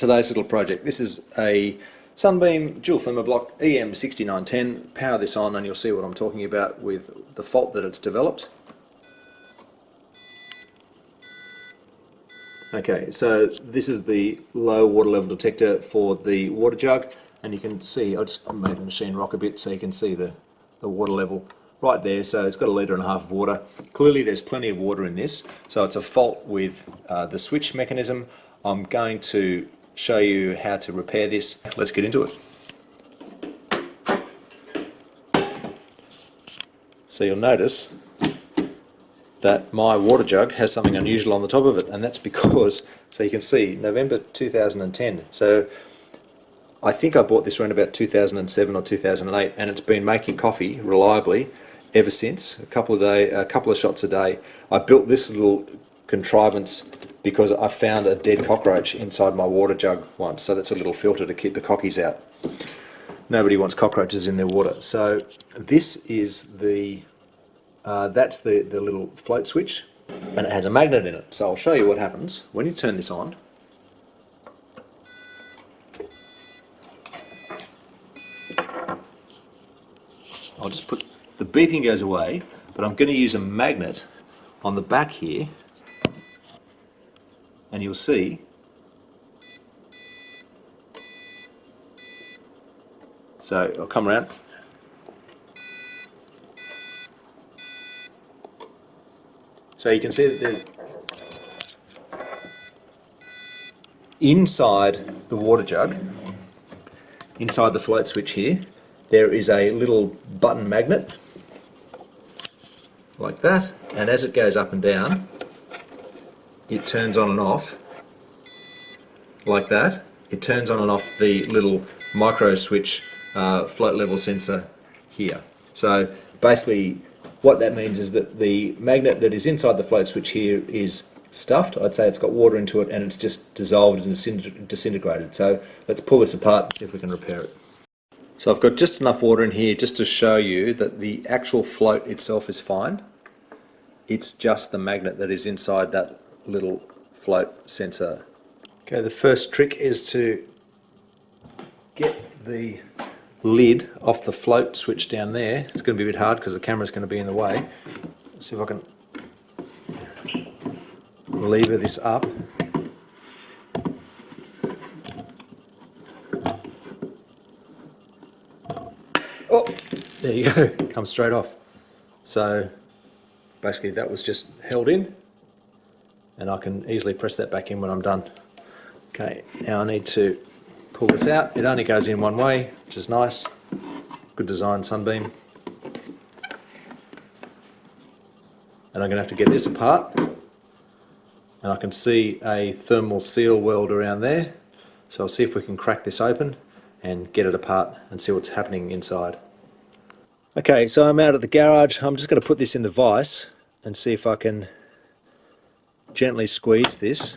today's little project. This is a Sunbeam dual thermoblock EM6900. Power this on and you'll see what I'm talking about with the fault that it's developed. Okay, so this is the low water level detector for the water jug, and you can see, I just made the machine rock a bit so you can see the water level right there. So it's got 1.5 litres of water. Clearly there's plenty of water in this, so it's a fault with the switch mechanism. I'm going to show you how to repair this. Let's get into it. So you'll notice that my water jug has something unusual on the top of it, and that's because, so you can see, November 2010. So I think I bought this around about 2007 or 2008, and it's been making coffee reliably ever since. A couple of shots a day. I built this little contrivance because I found a dead cockroach inside my water jug once, so that's a little filter to keep the cockies out. Nobody wants cockroaches in their water. So this is that's the little float switch, and it has a magnet in it. So I'll show you what happens when you turn this on. I'll just put, the beeping goes away, but I'm going to use a magnet on the back here, and you'll see so I'll come around. So you can see that there's, inside the water jug, inside the float switch here, there is a little button magnet like that, and as it goes up and down it turns on and off like that. It turns on and off the little micro switch float level sensor here. So basically what that means is that the magnet that is inside the float switch here is stuffed. I'd say it's got water into it and it's just dissolved and disintegrated. So let's pull this apart and see if we can repair it. So I've got just enough water in here just to show you that the actual float itself is fine. It's just the magnet that is inside that little float sensor. Okay, the first trick is to get the lid off the float switch down there. It's going to be a bit hard because the camera's going to be in the way. Let's see if I can lever this up. Oh, there you go, comes straight off. So basically that was just held in, and I can easily press that back in when I'm done. Okay, now I need to pull this out. It only goes in one way, which is nice. Good design, Sunbeam. And I'm going to have to get this apart, and I can see a thermal seal weld around there. So I'll see if we can crack this open and get it apart and see what's happening inside. Okay, so I'm out at the garage. I'm just going to put this in the vise and see if I can gently squeeze this.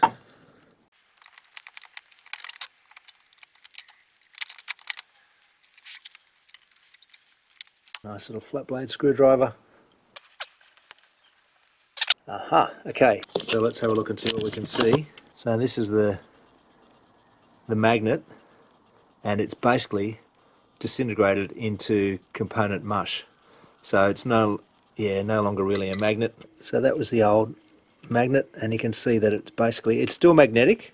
Nice little flat blade screwdriver. Aha, okay, so let's have a look and see what we can see. So this is the magnet, and it's basically disintegrated into component mush. So it's no longer really a magnet. So that was the old magnet, and you can see that it's still magnetic,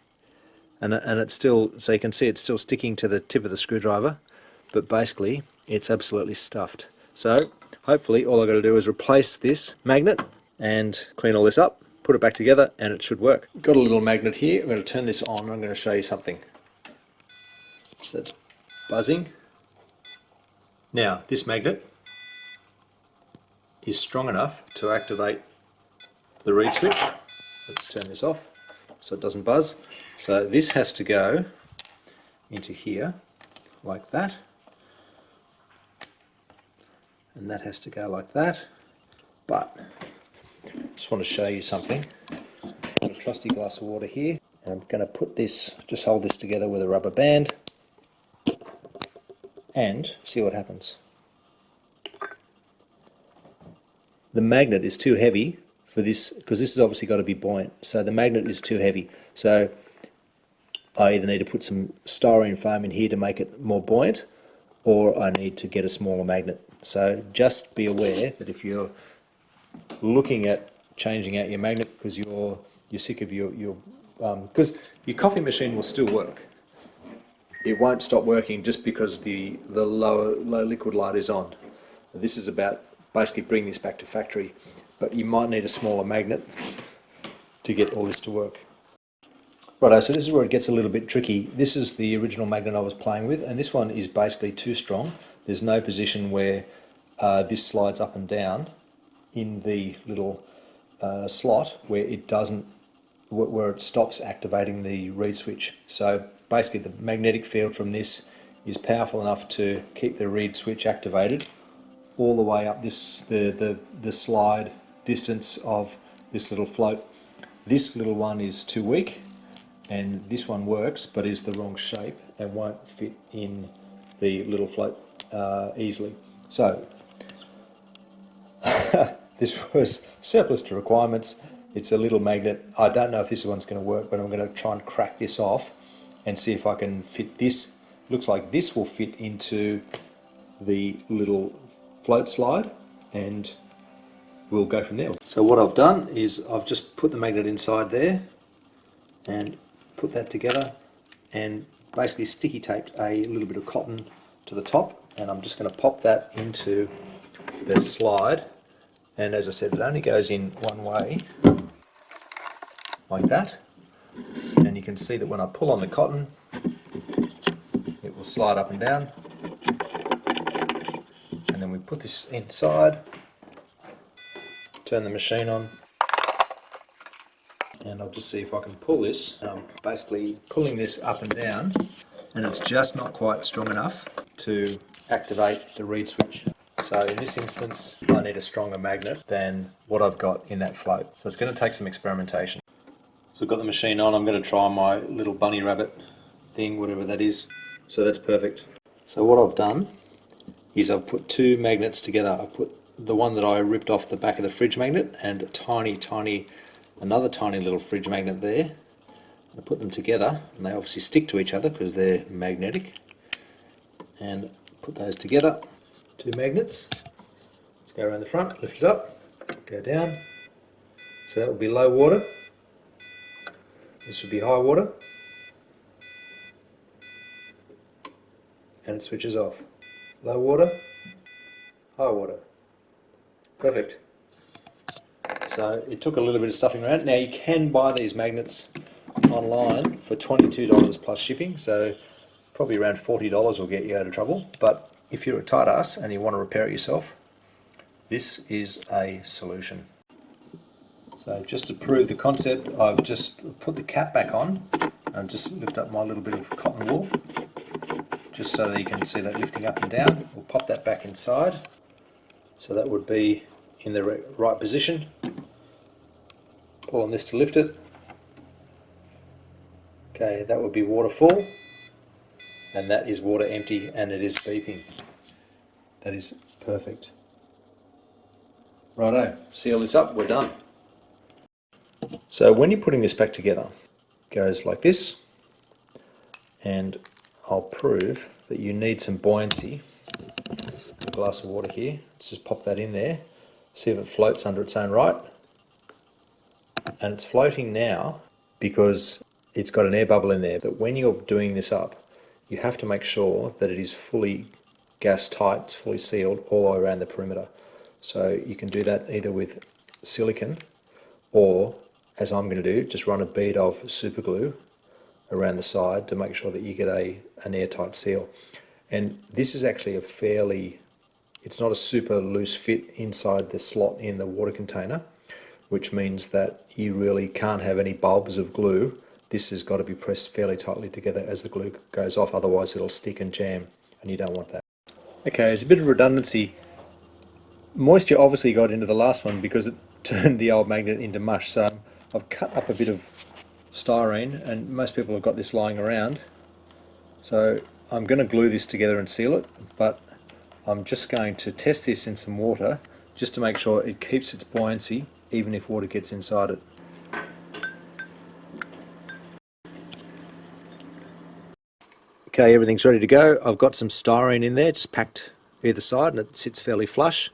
and it's still, so you can see it's still sticking to the tip of the screwdriver, but basically it's absolutely stuffed. So hopefully all I've got to do is replace this magnet and clean all this up, put it back together, and it should work. Got a little magnet here. I'm going to turn this on and I'm going to show you something. So it's buzzing. Now this magnet is strong enough to activate the reed switch. Let's turn this off so it doesn't buzz. So this has to go into here like that, and that has to go like that. But I just want to show you something. Got a trusty glass of water here. I'm going to put this, just hold this together with a rubber band and see what happens. The magnet is too heavy for this, because this has obviously got to be buoyant, so the magnet is too heavy. So I either need to put some styrene foam in here to make it more buoyant, or I need to get a smaller magnet. So just be aware that if you're looking at changing out your magnet because you're sick of your because your coffee machine will still work. It won't stop working just because the low liquid light is on. This is about basically bringing this back to factory, but you might need a smaller magnet to get all this to work. Righto, so this is where it gets a little bit tricky. This is the original magnet I was playing with, and this one is basically too strong. There's no position where this slides up and down in the little slot where it doesn't, where it stops activating the reed switch. So basically the magnetic field from this is powerful enough to keep the reed switch activated all the way up the slide distance of this little float. This little one is too weak, and this one works but is the wrong shape and won't fit in the little float easily. So this was surplus to requirements. It's a little magnet. I don't know if this one's going to work, but I'm going to try and crack this off and see if I can fit this. Looks like this will fit into the little float slide, and we'll go from there. So what I've done is I've just put the magnet inside there and put that together and basically sticky taped a little bit of cotton to the top, and I'm just going to pop that into the slide. And as I said, it only goes in one way, like that. And you can see that when I pull on the cotton, it will slide up and down. And then we put this inside, turn the machine on, and I'll just see if I can pull this. I'm basically pulling this up and down, and it's just not quite strong enough to activate the reed switch. So in this instance, I need a stronger magnet than what I've got in that float. So it's going to take some experimentation. So I've got the machine on. I'm going to try my little bunny rabbit thing, whatever that is. So that's perfect. So what I've done is I've put two magnets together. I've put the one that I ripped off the back of the fridge magnet and another tiny little fridge magnet there. I put them together, and they obviously stick to each other because they're magnetic. And put those together. Two magnets. Let's go around the front, lift it up, go down. So that will be low water. This should be high water. And it switches off. Low water, high water. Perfect. So it took a little bit of stuffing around. Now you can buy these magnets online for $22 plus shipping, so probably around $40 will get you out of trouble. But if you're a tight ass and you want to repair it yourself, this is a solution. So just to prove the concept, I've just put the cap back on and just lift up my little bit of cotton wool, just so that you can see that lifting up and down. We'll pop that back inside, so that would be in the right position. Pull on this to lift it. Okay, that would be water full, and that is water empty, and it is beeping. That is perfect. Righto, seal this up, we're done. So when you're putting this back together, it goes like this, and I'll prove that you need some buoyancy. A glass of water here, let's just pop that in there, see if it floats under its own right. And it's floating now because it's got an air bubble in there. But when you're doing this up, you have to make sure that it is fully gas tight, it's fully sealed all the way around the perimeter. So you can do that either with silicone, or as I'm going to do, just run a bead of superglue around the side to make sure that you get an airtight seal. And this is actually it's not a super loose fit inside the slot in the water container, which means that you really can't have any bulbs of glue. This has got to be pressed fairly tightly together as the glue goes off, otherwise it'll stick and jam, and you don't want that. Okay, there's a bit of redundancy. Moisture obviously got into the last one because it turned the old magnet into mush, so I've cut up a bit of styrene, and most people have got this lying around. So I'm going to glue this together and seal it, but I'm just going to test this in some water just to make sure it keeps its buoyancy even if water gets inside it. Okay, everything's ready to go. I've got some styrene in there, just packed either side, and it sits fairly flush.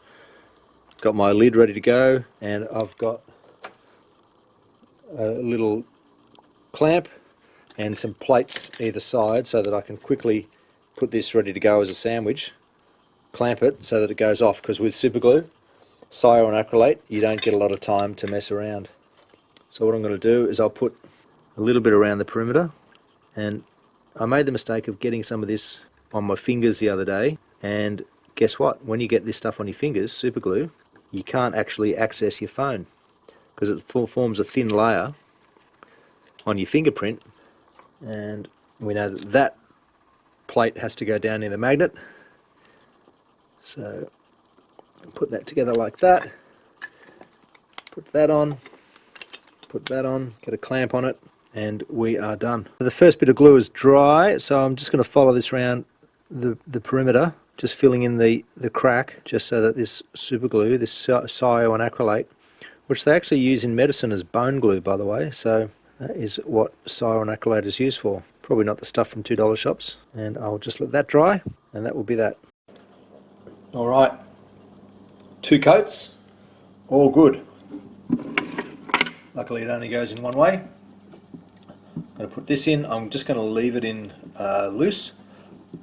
Got my lid ready to go, and I've got a little clamp and some plates either side so that I can quickly put this ready to go as a sandwich. Clamp it so that it goes off, because with superglue, cyanoacrylate, you don't get a lot of time to mess around. So what I'm going to do is I'll put a little bit around the perimeter, and I made the mistake of getting some of this on my fingers the other day, and guess what? When you get this stuff on your fingers, superglue, you can't actually access your phone because it forms a thin layer on your fingerprint, and we know that that plate has to go down in the magnet. So put that together like that, put that on, get a clamp on it, and we are done. The first bit of glue is dry, so I'm just going to follow this around the perimeter, just filling in the crack, just so that this superglue, this cyanoacrylate, which they actually use in medicine as bone glue, by the way, so that is what cyanoacrylate is used for. Probably not the stuff from $2 shops. And I'll just let that dry, and that will be that. Alright, 2 coats, all good. Luckily it only goes in one way. I'm going to put this in. I'm just going to leave it in loose,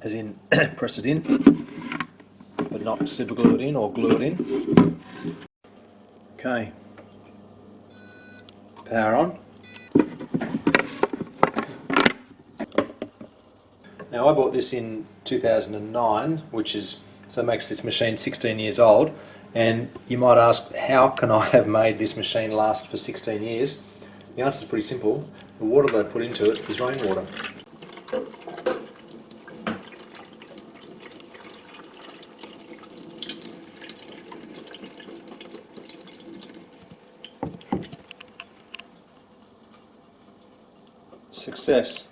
as in press it in, but not super glue it in or glue it in. Okay, power on. Now I bought this in 2009, which is, so makes this machine 16 years old, and you might ask, how can I have made this machine last for 16 years? The answer is pretty simple. The water that I put into it is rainwater. Success.